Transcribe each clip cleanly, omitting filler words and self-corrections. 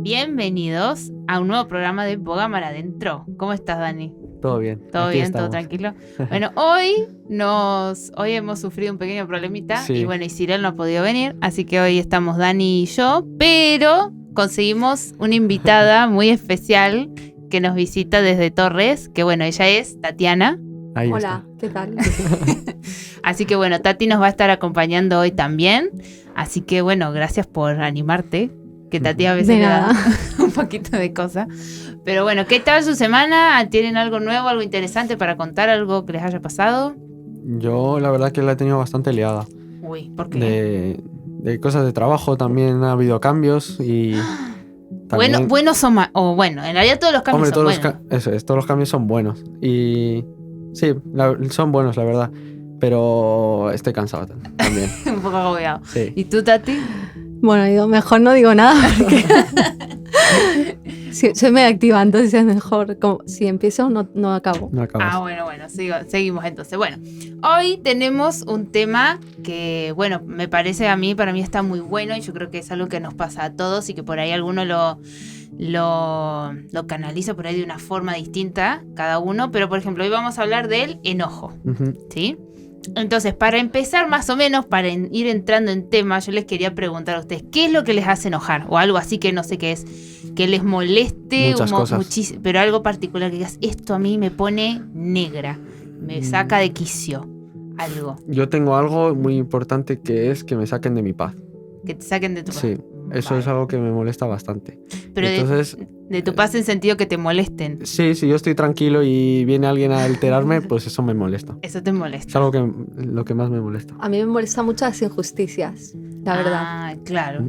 Bienvenidos a un nuevo programa de Boga Mar Adentro. ¿Cómo estás, Dani? Todo bien. ¿Todo bien? ¿Todo tranquilo? Bueno, hoy hemos sufrido un pequeño problemita. Sí. Y bueno, y Cyril no ha podido venir, así que hoy estamos Dani y yo, pero conseguimos una invitada muy especial que nos visita desde Torres, que bueno, ella es Tatiana. Ahí Hola, está. ¿qué tal? Así que bueno, Tati nos va a estar acompañando hoy también. Así que bueno, gracias por animarte. Que Tati a veces De le da nada. un poquito de cosa. Pero bueno, ¿qué tal su semana? ¿Tienen algo nuevo, algo interesante para contar? ¿Algo que les haya pasado? Yo la verdad que la he tenido bastante liada. Uy, ¿por qué? De cosas de trabajo también ha habido cambios y... también, Buenos o malos. O bueno, en realidad todos los cambios hombre, son buenos. eso es, todos los cambios son buenos. Y sí, son buenos, la verdad. Pero estoy cansado también. Un poco agobiado. Sí. ¿Y tú, Tati? Bueno, mejor no digo nada porque sí, soy medio activa, entonces es mejor. Si empiezo, no acabo. No acabas. Ah, bueno, seguimos entonces. Bueno, hoy tenemos un tema que, bueno, para mí está muy bueno y yo creo que es algo que nos pasa a todos y que por ahí alguno lo canaliza por ahí de una forma distinta, cada uno, pero por ejemplo, hoy vamos a hablar del enojo, Ujú. ¿sí? Entonces, para empezar más o menos, para ir entrando en tema, yo les quería preguntar a ustedes, ¿qué es lo que les hace enojar? O algo así que no sé qué es, que les moleste Muchas cosas. muchísimo, pero algo particular que digas, esto a mí me pone negra, me saca de quicio, algo, Yo tengo algo muy importante que es que me saquen de mi paz. que te saquen de tu paz. Sí, eso Vale. es algo que me molesta bastante. Pero Entonces, de tu paz en sentido que te molesten, sí, si yo estoy tranquilo y viene alguien a alterarme, pues eso me molesta. eso te molesta. Es algo que lo que más me molesta. A mí me molestan mucho las injusticias, la verdad. Ah, claro.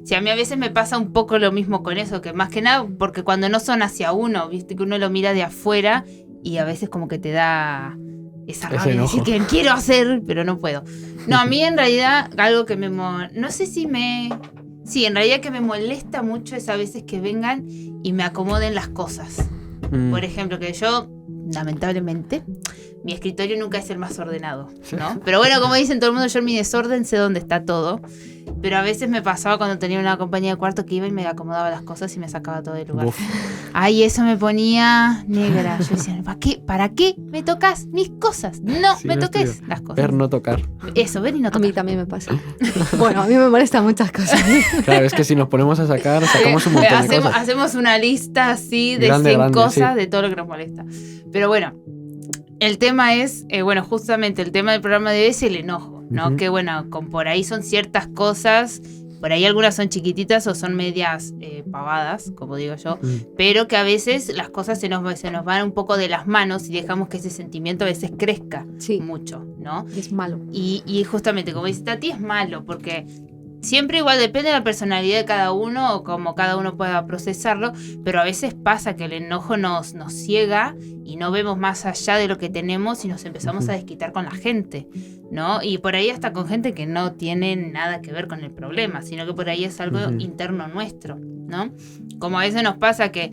Sí, a mí a veces me pasa un poco lo mismo con eso, que más que nada, porque cuando no son hacia uno, viste que uno lo mira de afuera y a veces como que te da esa Ese rabia de decir enojo. que quiero hacer, pero no puedo. No, a mí en realidad algo que no sé si sí, en realidad que me molesta mucho es a veces que vengan y me acomoden las cosas. Por ejemplo, que yo, lamentablemente, mi escritorio nunca es el más ordenado, ¿no? Pero bueno, como dicen todo el mundo, yo en mi desorden sé dónde está todo. Pero a veces me pasaba cuando tenía una compañía de cuarto que iba y me acomodaba las cosas y me sacaba todo del lugar. Uf. Ay, eso me ponía negra. Yo decía, ¿para qué me tocas mis cosas? No Sí, me no toques estoy- las cosas. Ver, no tocar. Eso, ver y no A tocar. mí también me pasa. Bueno, a mí me molestan muchas cosas. Claro, es que si nos ponemos a sacamos un montón de cosas. Hacemos una lista así de Grande, 100 cosas sí. de todo lo que nos molesta. Pero bueno, el tema es, justamente el tema del programa de hoy es el enojo, ¿no? Ujú. Que bueno, por ahí son ciertas cosas, por ahí algunas son chiquititas o son medias pavadas, como digo yo, pero que a veces las cosas se nos van un poco de las manos y dejamos que ese sentimiento a veces crezca Sí, mucho, ¿no? es malo. Y justamente, como dice Tati, es malo, porque siempre igual depende de la personalidad de cada uno o cómo cada uno pueda procesarlo, pero a veces pasa que el enojo nos ciega y no vemos más allá de lo que tenemos y nos empezamos a desquitar con la gente, ¿no? Y por ahí hasta con gente que no tiene nada que ver con el problema, sino que por ahí es algo interno nuestro, ¿no? Como a veces nos pasa que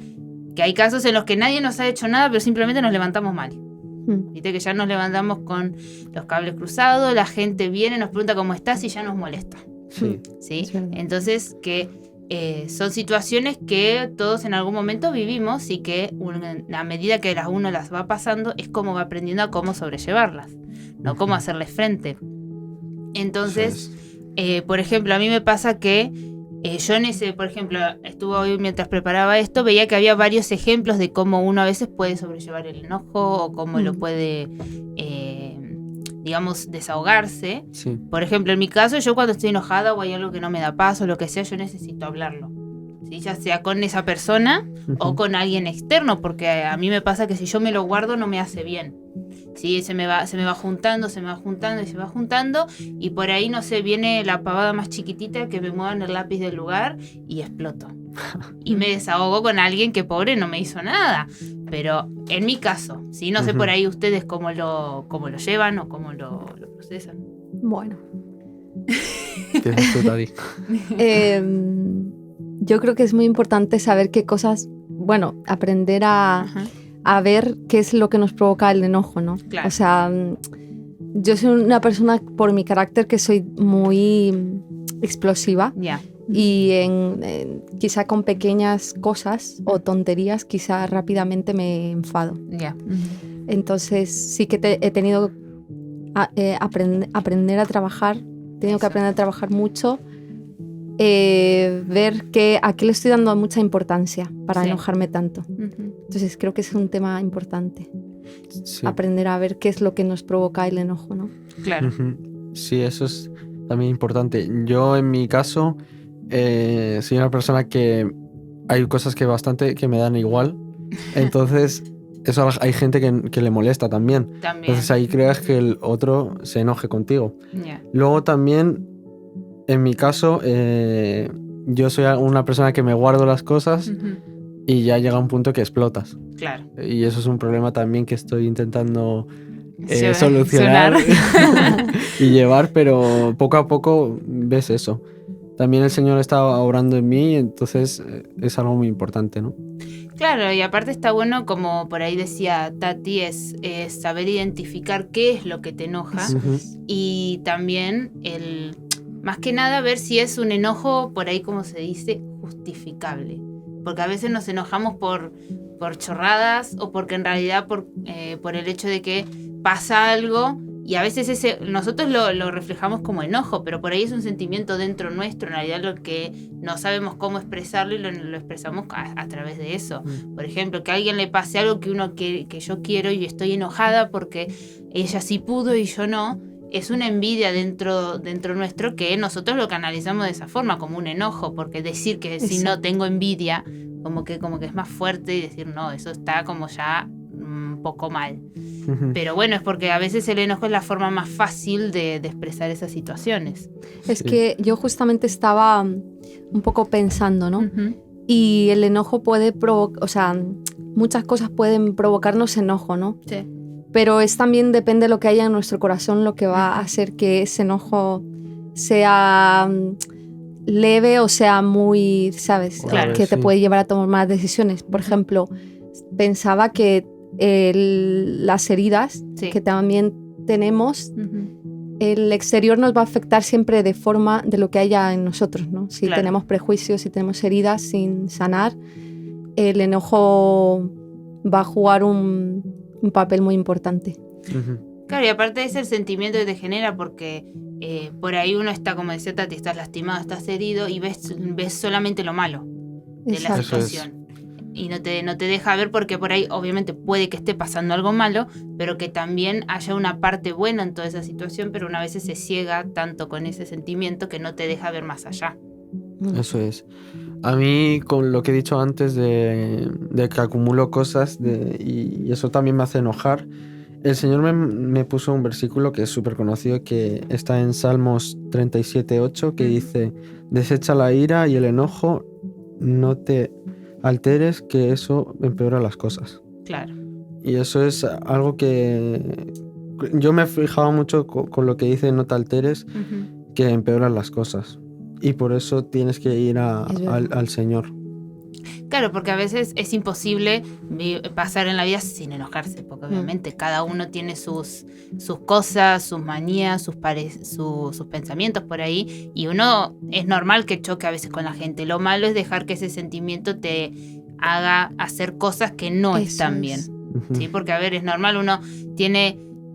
hay casos en los que nadie nos ha hecho nada, pero simplemente nos levantamos mal. Viste que ya nos levantamos con los cables cruzados, la gente viene, nos pregunta cómo estás y ya nos molesta. Sí. ¿Sí? Es verdad. Entonces, son situaciones que todos en algún momento vivimos y que a medida que uno las va pasando es como va aprendiendo a cómo sobrellevarlas, no cómo hacerles frente. Entonces, por ejemplo, a mí me pasa que yo por ejemplo, estuve hoy mientras preparaba esto, veía que había varios ejemplos de cómo uno a veces puede sobrellevar el enojo o cómo lo puede, digamos, desahogarse. Sí. Por ejemplo, en mi caso, yo cuando estoy enojada o hay algo que no me da paz o lo que sea, yo necesito hablarlo. ¿Sí? Ya sea con esa persona o con alguien externo, porque a mí me pasa que si yo me lo guardo no me hace bien. ¿Sí? Se me va juntando y por ahí, no sé, viene la pavada más chiquitita que me muevan el lápiz del lugar y exploto. Y me desahogo con alguien que pobre no me hizo nada. Pero en mi caso, ¿sí? No sé por ahí ustedes cómo lo llevan o cómo lo procesan. Bueno. Tienes tu Tati. Yo creo que es muy importante saber qué cosas, bueno, aprender a ver qué es lo que nos provoca el enojo, ¿no? Claro. O sea, yo soy una persona por mi carácter que soy muy explosiva Ya. y quizá con pequeñas cosas o tonterías quizá rápidamente me enfado. Ya. Entonces sí que he tenido aprender a trabajar, he tenido que aprender a trabajar mucho, ver a qué le estoy dando mucha importancia para enojarme tanto. Entonces creo que es un tema importante. Sí. Aprender a ver qué es lo que nos provoca el enojo, ¿no? Claro. Sí, eso es también importante. Yo en mi caso soy una persona que hay cosas que me dan igual. Entonces eso hay gente que le molesta también. Entonces ahí creas que el otro se enoje contigo. Yeah. Luego también, en mi caso, yo soy una persona que me guardo las cosas y ya llega un punto que explotas. Claro. Y eso es un problema también que estoy intentando solucionar y llevar, pero poco a poco ves eso. También el Señor está obrando en mí, entonces es algo muy importante, ¿no? Claro, y aparte está bueno, como por ahí decía Tati, es saber identificar qué es lo que te enoja y también más que nada ver si es un enojo, por ahí como se dice, justificable. Porque a veces nos enojamos por chorradas o porque en realidad por el hecho de que pasa algo y a veces nosotros lo reflejamos como enojo, pero por ahí es un sentimiento dentro nuestro, en realidad lo que no sabemos cómo expresarlo y lo expresamos a través de eso. Por ejemplo, que a alguien le pase algo que yo quiero y estoy enojada porque ella sí pudo y yo no, es una envidia dentro nuestro que nosotros lo canalizamos de esa forma, como un enojo, porque decir que si no tengo envidia, como que es más fuerte y decir no, eso está como ya un poco mal. Pero bueno, es porque a veces el enojo es la forma más fácil de expresar esas situaciones. Es que yo justamente estaba un poco pensando, ¿no? Y el enojo puede provocar, o sea, muchas cosas pueden provocarnos enojo, ¿no? Sí. Pero también depende de lo que haya en nuestro corazón lo que va a hacer que ese enojo sea leve o sea muy, ¿sabes? Claro, que te puede llevar a tomar malas decisiones. Por ejemplo, pensaba que las heridas que también tenemos, el exterior nos va a afectar siempre de forma de lo que haya en nosotros, ¿no? Si tenemos prejuicios, si tenemos heridas sin sanar, el enojo va a jugar un papel muy importante. Claro, y aparte es el sentimiento que te genera porque por ahí uno está, como decía Tati, estás lastimado, estás herido y ves solamente lo malo de la situación. Y no te deja ver porque por ahí obviamente puede que esté pasando algo malo, pero que también haya una parte buena en toda esa situación, pero una vez se ciega tanto con ese sentimiento que no te deja ver más allá. Eso es. A mí, con lo que he dicho antes de que acumulo cosas y eso también me hace enojar, el Señor me puso un versículo que es súper conocido, que está en Salmos 37:8, que dice: desecha la ira y el enojo, no te alteres, que eso empeora las cosas. Claro. Y eso es algo que yo me he fijado mucho con lo que dice no te alteres, que empeoran las cosas. Y por eso tienes que ir al Señor. Claro, porque a veces es imposible pasar en la vida sin enojarse, porque obviamente cada uno tiene sus cosas, sus manías, sus pensamientos por ahí, y uno es normal que choque a veces con la gente. Lo malo es dejar que ese sentimiento te haga hacer cosas que no están bien. ¿Sí? Porque a ver, es normal,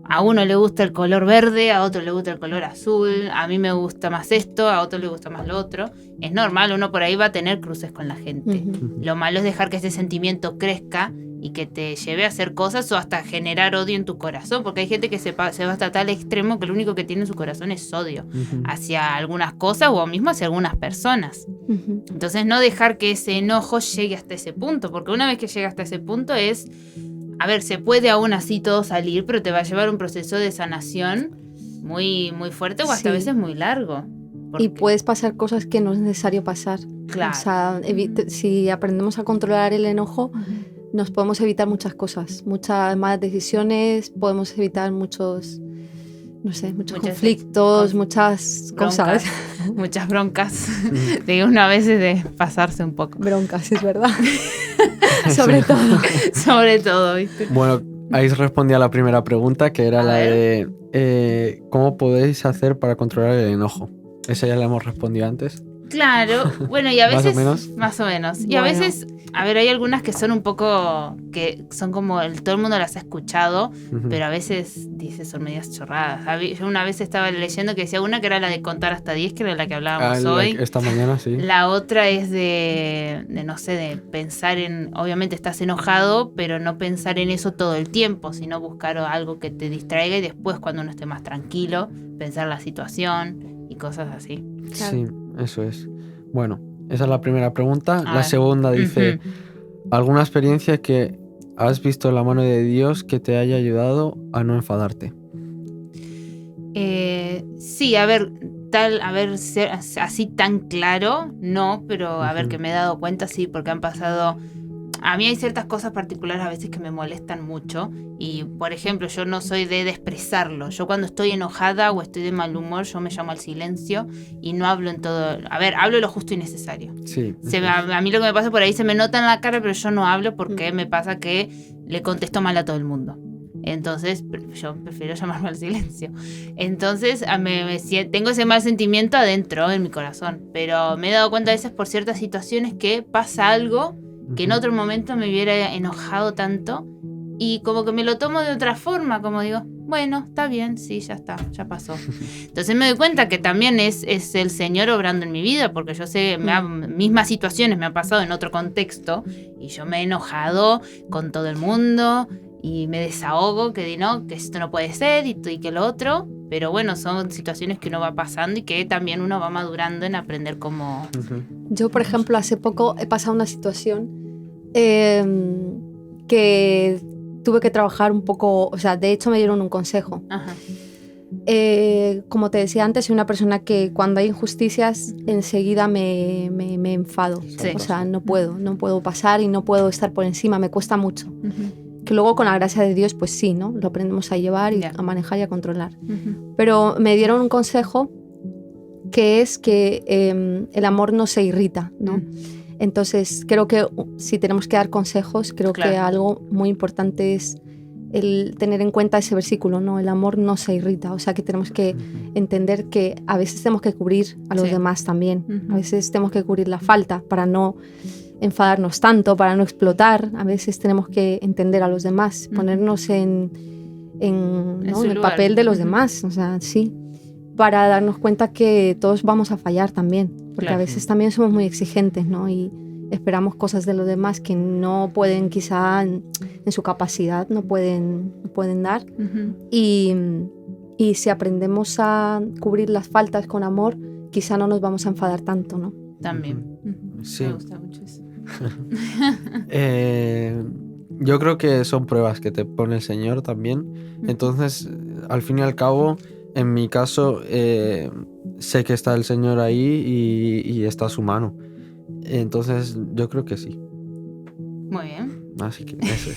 a uno le gusta el color verde, a otro le gusta el color azul, a mí me gusta más esto, a otro le gusta más lo otro. Es normal, uno por ahí va a tener cruces con la gente. Lo malo es dejar que ese sentimiento crezca y que te lleve a hacer cosas o hasta generar odio en tu corazón, porque hay gente que se va hasta tal extremo que lo único que tiene en su corazón es odio hacia algunas cosas o mismo hacia algunas personas. Entonces no dejar que ese enojo llegue hasta ese punto, porque una vez que llega hasta ese punto a ver, se puede aún así todo salir, pero te va a llevar un proceso de sanación muy, muy fuerte o hasta a veces muy largo. Y puedes pasar cosas que no es necesario pasar. Claro. O sea, si aprendemos a controlar el enojo, nos podemos evitar muchas cosas, muchas malas decisiones, podemos evitar muchos conflictos, muchas cosas. Muchas broncas. De una vez de pasarse un poco. Broncas, es verdad. Sobre todo. Sobre todo, ¿viste? Bueno, ahí respondí a la primera pregunta, que era la de ¿cómo podéis hacer para controlar el enojo? Esa ya la hemos respondido antes. Claro, bueno, y a veces... Más o menos. Y a veces, a ver, hay algunas que son un poco... que son como... todo el mundo las ha escuchado, pero a veces dice son medias chorradas. Yo una vez estaba leyendo que decía una que era la de contar hasta 10, que era la que hablábamos hoy. Esta mañana, sí. La otra es de, no sé, de pensar en... Obviamente estás enojado, pero no pensar en eso todo el tiempo, sino buscar algo que te distraiga y después, cuando uno esté más tranquilo, pensar la situación y cosas así. Claro. Sí, eso es. Bueno, esa es la primera pregunta. A La ver. segunda dice, ¿alguna experiencia que has visto en la mano de Dios que te haya ayudado a no enfadarte? Sí, a ver, ser así tan claro, no, pero a ver, que me he dado cuenta, sí, porque han pasado... A mí hay ciertas cosas particulares a veces que me molestan mucho y, por ejemplo, yo no soy de expresarlo. Yo cuando estoy enojada o estoy de mal humor, yo me llamo al silencio y no hablo en todo... A ver, hablo lo justo y necesario. Sí. A mí lo que me pasa por ahí se me nota en la cara, pero yo no hablo porque me pasa que le contesto mal a todo el mundo. Entonces, yo prefiero llamarme al silencio. Entonces, tengo ese mal sentimiento adentro, en mi corazón. Pero me he dado cuenta a veces por ciertas situaciones que pasa algo que en otro momento me hubiera enojado tanto. Y como que me lo tomo de otra forma, como digo, bueno, está bien, sí, ya está, ya pasó. Entonces me doy cuenta que también es el Señor obrando en mi vida, porque yo sé, mismas situaciones me han pasado en otro contexto y yo me he enojado con todo el mundo y me desahogo, que esto no puede ser y que lo otro. Pero bueno, son situaciones que uno va pasando y que también uno va madurando en aprender cómo... Yo, por ejemplo, hace poco he pasado una situación que tuve que trabajar un poco, o sea, de hecho me dieron un consejo. Ajá. Como te decía antes, soy una persona que cuando hay injusticias enseguida me enfado. Sí. O sea, no puedo pasar y no puedo estar por encima, me cuesta mucho. Que luego con la gracia de Dios, pues sí, ¿no? Lo aprendemos a llevar y a manejar y a controlar. Pero me dieron un consejo que es que el amor no se irrita, ¿no? Entonces, creo que si tenemos que dar consejos, creo que algo muy importante es el tener en cuenta ese versículo, ¿no? El amor no se irrita. O sea, que tenemos que entender que a veces tenemos que cubrir a los demás también. A veces tenemos que cubrir la falta para no enfadarnos tanto, para no explotar. A veces tenemos que entender a los demás, ponernos en el papel de los demás, o sea, sí, para darnos cuenta que todos vamos a fallar también, porque a veces también somos muy exigentes, ¿no? Y esperamos cosas de los demás que no pueden, quizá en su capacidad no pueden dar. Y si aprendemos a cubrir las faltas con amor, quizá no nos vamos a enfadar tanto, ¿no? También. Sí. Me gusta mucho eso. Yo creo que son pruebas que te pone el Señor también. Entonces, al fin y al cabo, en mi caso, sé que está el Señor ahí y está su mano. Entonces, yo creo que sí. Muy bien. Así que eso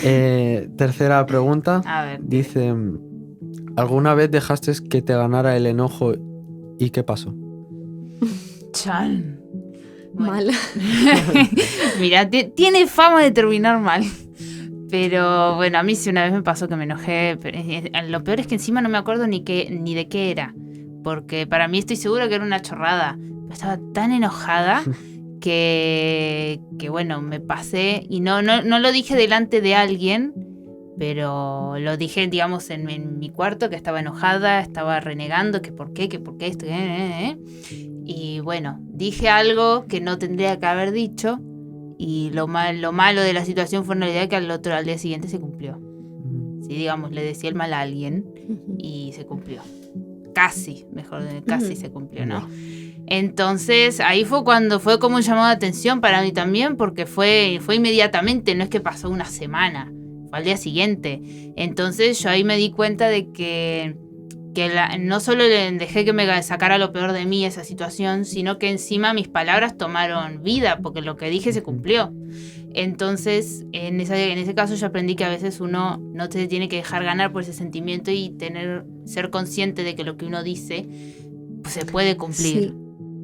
es. Tercera pregunta. A ver. Dice, ¿alguna vez dejaste que te ganara el enojo y qué pasó? Chan. Bueno. Mal. Mira, tiene fama de terminar mal. Pero bueno, a mí sí una vez me pasó que me enojé. Pero lo peor es que encima no me acuerdo ni de qué era. Porque para mí estoy segura que era una chorrada. Pero estaba tan enojada que bueno, me pasé. Y no lo dije delante de alguien, pero lo dije, digamos, en mi cuarto, que estaba enojada, estaba renegando, que por qué esto, Y bueno, dije algo que no tendría que haber dicho. Y lo malo de la situación fue en realidad que al día siguiente se cumplió. Sí, digamos, le decía el mal a alguien y se cumplió. Casi se cumplió, ¿no? Entonces ahí fue cuando fue como un llamado de atención para mí también, porque fue inmediatamente, no es que pasó una semana, fue al día siguiente. Entonces yo ahí me di cuenta de que no solo le dejé que me sacara lo peor de mí esa situación, sino que encima mis palabras tomaron vida, porque lo que dije se cumplió. Entonces, en ese caso yo aprendí que a veces uno no se tiene que dejar ganar por ese sentimiento y ser consciente de que lo que uno dice pues, se puede cumplir. Sí.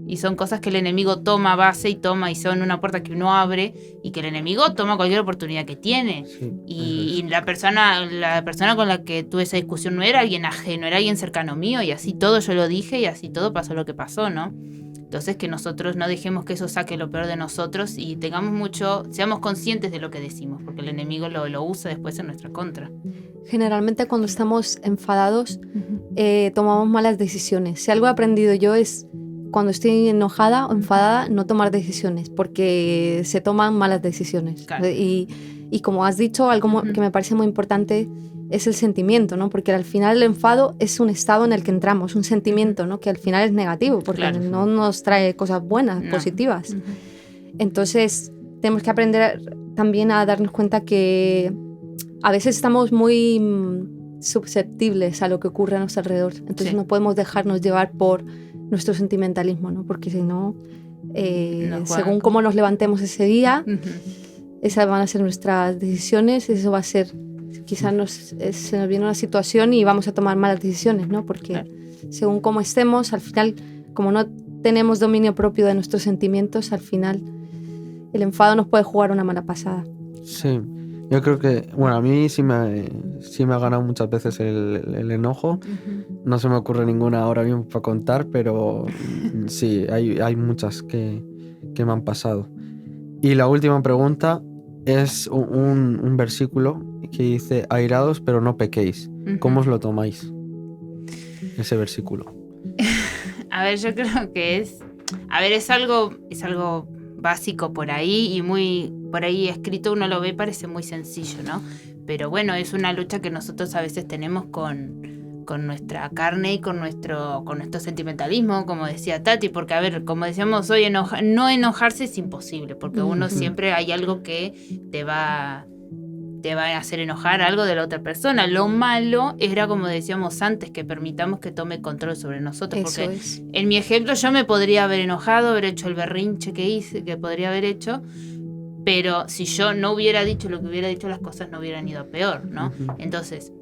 Y son cosas que el enemigo toma base y son una puerta que uno abre y que el enemigo toma cualquier oportunidad que tiene. Sí, y la persona con la que tuve esa discusión no era alguien ajeno, era alguien cercano mío, y así todo yo lo dije y así todo pasó lo que pasó, ¿no? Entonces que nosotros no dejemos que eso saque lo peor de nosotros y seamos conscientes de lo que decimos, porque el enemigo lo usa después en nuestra contra. Generalmente cuando estamos enfadados tomamos malas decisiones. Si algo he aprendido yo es cuando estoy enojada o enfadada no tomar decisiones, porque se toman malas decisiones. Claro. Y como has dicho, algo que me parece muy importante es el sentimiento, ¿no? Porque al final el enfado es un estado en el que entramos, un sentimiento, ¿no? Que al final es negativo, porque no nos trae cosas buenas, positivas. Entonces tenemos que aprender también a darnos cuenta que a veces estamos muy susceptibles a lo que ocurre a nuestro alrededor. Entonces no podemos dejarnos llevar por nuestro sentimentalismo, ¿no? Porque si no, según cómo nos levantemos ese día, esas van a ser nuestras decisiones, eso va a ser, quizás se nos viene una situación y vamos a tomar malas decisiones, ¿no? Porque según cómo estemos, al final, como no tenemos dominio propio de nuestros sentimientos, al final el enfado nos puede jugar una mala pasada. Sí, yo creo que, bueno, a mí sí me ha ganado muchas veces el enojo. No se me ocurre ninguna ahora mismo para contar, pero sí, hay muchas que me han pasado. Y la última pregunta es un versículo que dice: airados pero no pequéis. ¿Cómo os lo tomáis? Ese versículo. A ver, yo creo que es algo básico por ahí y muy por ahí escrito uno lo ve, parece muy sencillo, ¿no? Pero bueno, es una lucha que nosotros a veces tenemos con nuestra carne y con nuestro sentimentalismo, como decía Tati, porque a ver, como decíamos hoy, no enojarse es imposible, porque uno siempre hay algo que te va a hacer enojar, algo de la otra persona. Lo malo era, como decíamos antes, que permitamos que tome control sobre nosotros, porque en mi ejemplo yo me podría haber enojado, haber hecho el berrinche que podría haber hecho, pero si yo no hubiera dicho lo que hubiera dicho, las cosas no hubieran ido a peor, ¿no? Entonces,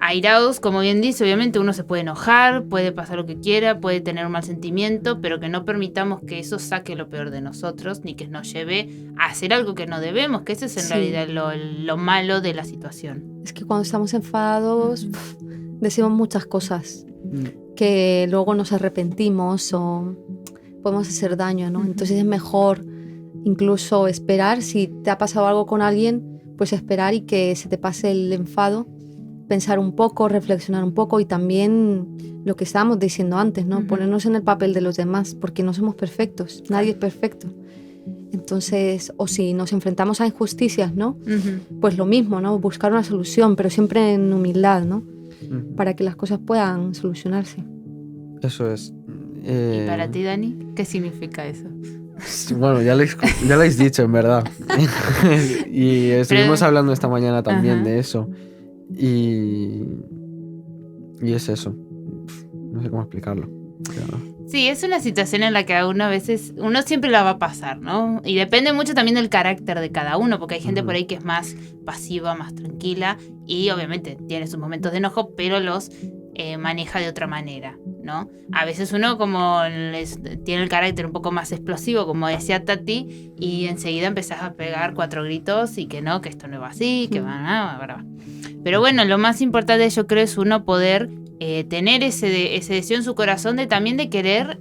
airados, como bien dice, obviamente uno se puede enojar, puede pasar lo que quiera, puede tener un mal sentimiento, pero que no permitamos que eso saque lo peor de nosotros, ni que nos lleve a hacer algo que no debemos, que eso es en realidad lo malo de la situación. Es que cuando estamos enfadados, decimos muchas cosas que luego nos arrepentimos o podemos hacer daño, ¿no? Entonces es mejor incluso esperar, si te ha pasado algo con alguien, pues esperar y que se te pase el enfado, pensar un poco, reflexionar un poco y también lo que estábamos diciendo antes, ¿no? Ponernos en el papel de los demás, porque no somos perfectos, nadie es perfecto. Entonces, o si nos enfrentamos a injusticias, ¿no? Pues lo mismo, ¿no? Buscar una solución, pero siempre en humildad, ¿no? Para que las cosas puedan solucionarse. Eso es. ¿Y para ti, Dani? ¿Qué significa eso? Bueno, ya lo habéis dicho, en verdad. Y estuvimos hablando esta mañana también de eso. Y es eso. No sé cómo explicarlo. Sí, es una situación en la que uno a veces, uno siempre la va a pasar, ¿no? Y depende mucho también del carácter de cada uno, porque hay gente por ahí que es más pasiva, más tranquila, y obviamente tiene sus momentos de enojo, pero los maneja de otra manera, ¿no? A veces uno tiene el carácter un poco más explosivo, como decía Tati, y enseguida empezás a pegar 4 gritos y que no, que esto no va así, que va. Pero bueno, lo más importante yo creo es uno poder tener ese deseo en su corazón de también de querer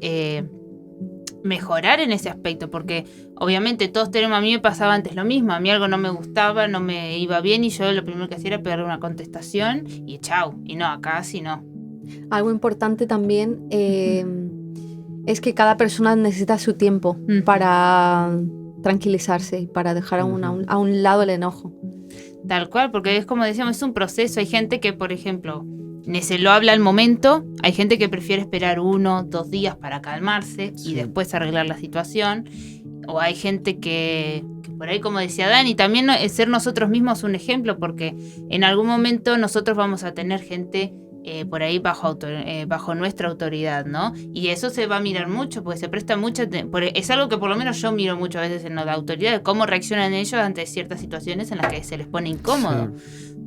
mejorar en ese aspecto, porque obviamente todos tenemos, a mí me pasaba antes lo mismo, a mí algo no me gustaba, no me iba bien y yo lo primero que hacía era pegarle una contestación y chau, y no, acá sí no. Algo importante también es que cada persona necesita su tiempo para tranquilizarse y para dejar a un lado el enojo. Tal cual, porque es como decíamos, es un proceso. Hay gente que, por ejemplo, se lo habla al momento, hay gente que prefiere esperar 1, 2 días para calmarse y después arreglar la situación, o hay gente que por ahí, como decía Dani, también ser nosotros mismos un ejemplo, porque en algún momento nosotros vamos a tener gente por ahí bajo nuestra autoridad, ¿no? Y eso se va a mirar mucho, porque se presta mucho, es algo que por lo menos yo miro muchas veces en la autoridad, de cómo reaccionan ellos ante ciertas situaciones en las que se les pone incómodo,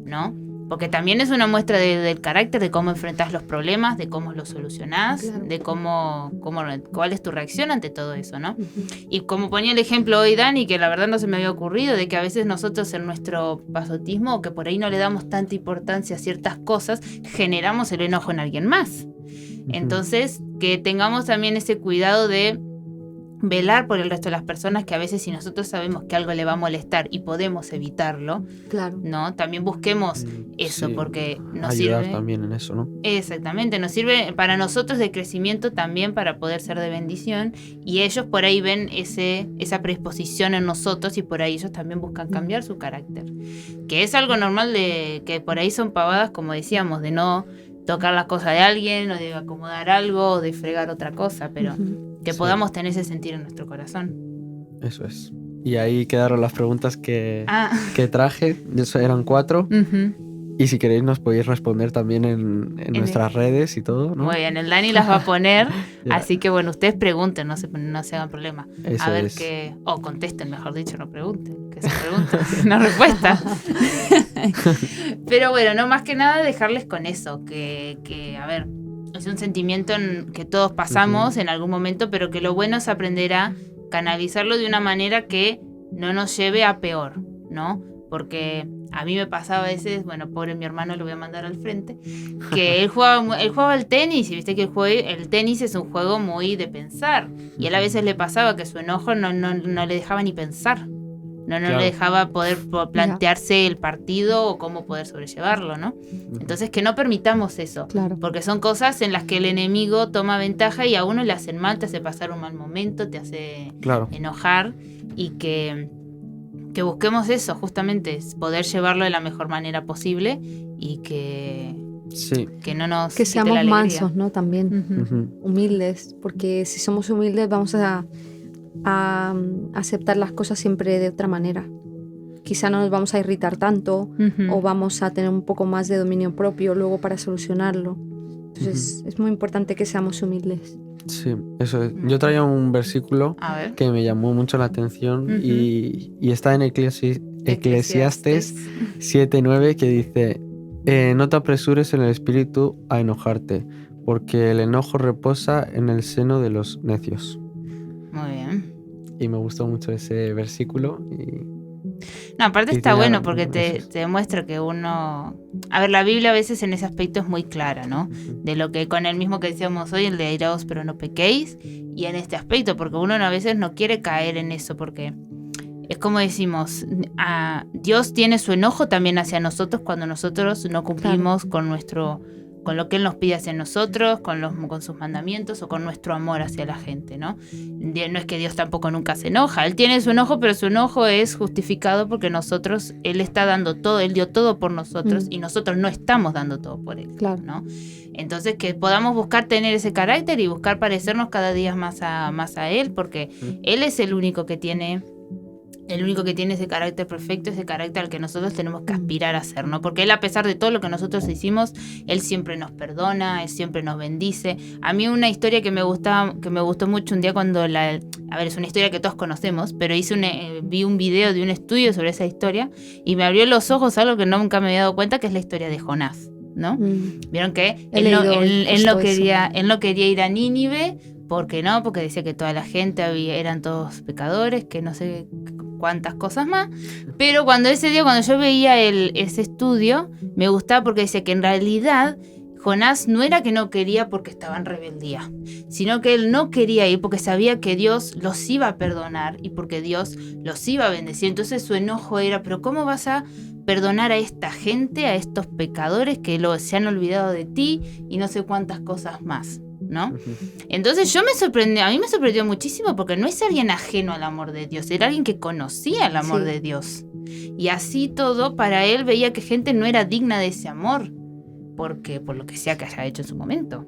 ¿no? Porque también es una muestra del carácter, de cómo enfrentás los problemas, de cómo los solucionás, de cuál es tu reacción ante todo eso, ¿no? Y como ponía el ejemplo hoy Dani, que la verdad no se me había ocurrido, de que a veces nosotros en nuestro pasotismo, que por ahí no le damos tanta importancia a ciertas cosas, generamos el enojo en alguien más. Entonces, que tengamos también ese cuidado de velar por el resto de las personas, que a veces si nosotros sabemos que algo le va a molestar y podemos evitarlo, claro, ¿no? También busquemos eso, sí, porque nos ayudar sirve también en eso, ¿no? Exactamente, nos sirve para nosotros de crecimiento también, para poder ser de bendición, y ellos por ahí ven esa predisposición en nosotros y por ahí ellos también buscan cambiar su carácter, que es algo normal, de que por ahí son pavadas, como decíamos, de no tocar las cosas de alguien o de acomodar algo o de fregar otra cosa, pero que podamos tener ese sentir en nuestro corazón. Eso es. Y ahí quedaron las preguntas que traje. Eso eran 4. Y si queréis nos podéis responder también en nuestras redes y todo, ¿no? Muy bien, el Dani las va a poner. Así que bueno, ustedes pregunten, no se hagan problema. Eso a ver es. o contesten, mejor dicho, no pregunten. Que se pregunten, no respuesta. Pero bueno, no, más que nada dejarles con eso, que a ver, es un sentimiento que todos pasamos en algún momento, pero que lo bueno es aprender a canalizarlo de una manera que no nos lleve a peor, ¿no? Porque a mí me pasaba a veces, bueno, pobre mi hermano, lo voy a mandar al frente, que él jugaba al tenis, y viste que el tenis es un juego muy de pensar, y él a veces le pasaba que su enojo no le dejaba ni pensar, no le dejaba poder plantearse el partido o cómo poder sobrellevarlo, ¿no? Entonces que no permitamos eso, porque son cosas en las que el enemigo toma ventaja y a uno le hacen mal, te hace pasar un mal momento, te hace enojar, y que busquemos eso, justamente, poder llevarlo de la mejor manera posible y que no nos que quite seamos la alegría. mansos, ¿no? También humildes, porque si somos humildes vamos a aceptar las cosas siempre de otra manera. Quizá no nos vamos a irritar tanto o vamos a tener un poco más de dominio propio luego para solucionarlo. Entonces es muy importante que seamos humildes. Sí, eso es. Yo traía un versículo que me llamó mucho la atención y está en Eclesiastes 7:9, que dice: no te apresures en el espíritu a enojarte, porque el enojo reposa en el seno de los necios. Muy bien. Y me gustó mucho ese versículo. No, aparte está bueno porque te demuestra que uno... A ver, la Biblia a veces en ese aspecto es muy clara, ¿no? De lo que con el mismo que decíamos hoy, el de airaos pero no pequéis, y en este aspecto, porque uno a veces no quiere caer en eso, porque es como decimos, Dios tiene su enojo también hacia nosotros cuando nosotros no cumplimos con lo que Él nos pide hacia nosotros, con sus mandamientos o con nuestro amor hacia la gente, ¿no? No es que Dios tampoco nunca se enoja. Él tiene su enojo, pero su enojo es justificado porque Él está dando todo, Él dio todo por nosotros y nosotros no estamos dando todo por Él, ¿no? Entonces que podamos buscar tener ese carácter y buscar parecernos cada día más a Él, porque Él es el único que tiene ese carácter perfecto, ese carácter al que nosotros tenemos que aspirar a ser, ¿no? Porque Él, a pesar de todo lo que nosotros hicimos, Él siempre nos perdona, Él siempre nos bendice. A mí una historia que me gustó mucho un día cuando a ver, es una historia que todos conocemos, pero vi un video de un estudio sobre esa historia y me abrió los ojos algo que nunca me había dado cuenta, que es la historia de Jonás, ¿no? Vieron que él no quería ir a Nínive, porque decía que toda la gente eran todos pecadores, que no sé cuántas cosas más, pero cuando yo veía ese estudio, me gustaba porque decía que en realidad Jonás no era que no quería porque estaba en rebeldía, sino que él no quería ir porque sabía que Dios los iba a perdonar y porque Dios los iba a bendecir. Entonces su enojo era: pero ¿cómo vas a perdonar a esta gente, a estos pecadores que se han olvidado de ti y no sé cuántas cosas más, ¿no? Entonces a mí me sorprendió muchísimo, porque no es alguien ajeno al amor de Dios, era alguien que conocía el amor de Dios, y así todo, para él veía que gente no era digna de ese amor, porque por lo que sea que haya hecho en su momento.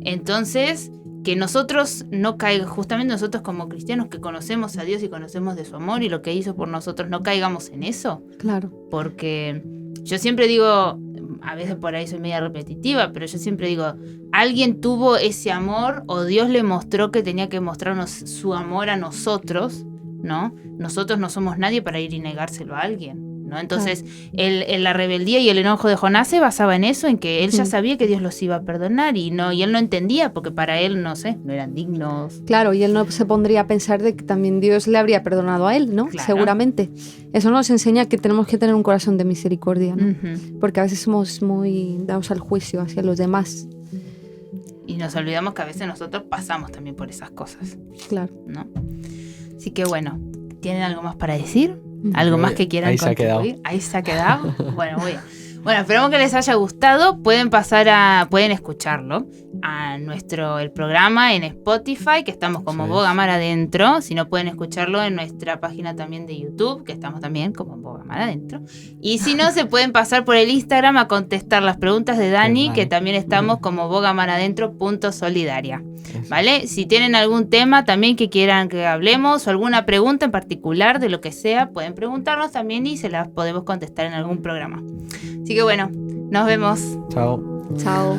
Entonces, que nosotros no caigamos, justamente nosotros como cristianos que conocemos a Dios y conocemos de su amor y lo que hizo por nosotros, no caigamos en eso. Claro. Porque yo siempre digo, a veces por ahí soy media repetitiva, pero yo siempre digo, alguien tuvo ese amor, o Dios le mostró que tenía que mostrarnos su amor a nosotros, ¿no? Nosotros no somos nadie para ir y negárselo a alguien, ¿no? Entonces, la rebeldía y el enojo de Jonás se basaba en eso, en que él ya sabía que Dios los iba a perdonar, y él no entendía, porque para él, no eran dignos. Claro, y él no se pondría a pensar de que también Dios le habría perdonado a él, ¿no? Claro. Seguramente. Eso nos enseña que tenemos que tener un corazón de misericordia, ¿no? Porque a veces somos muy dados al juicio hacia los demás. Y nos olvidamos que a veces nosotros pasamos también por esas cosas. Claro. ¿No? Así que bueno, ¿tienen algo más para decir? ¿Algo más que quieran contribuir? Ahí se ha quedado. Bueno, Bueno, esperamos que les haya gustado. Pueden escucharlo a el programa en Spotify, que estamos como Boga Mar Adentro. Si no, pueden escucharlo en nuestra página también de YouTube, que estamos también como Boga Mar Adentro. Y si no, se pueden pasar por el Instagram a contestar las preguntas de Dani, que también estamos como bogamaradentro.solidaria. ¿Vale? Si tienen algún tema también que quieran que hablemos o alguna pregunta en particular de lo que sea, pueden preguntarnos también y se las podemos contestar en algún programa. Así que bueno, nos vemos. Chao. Chao.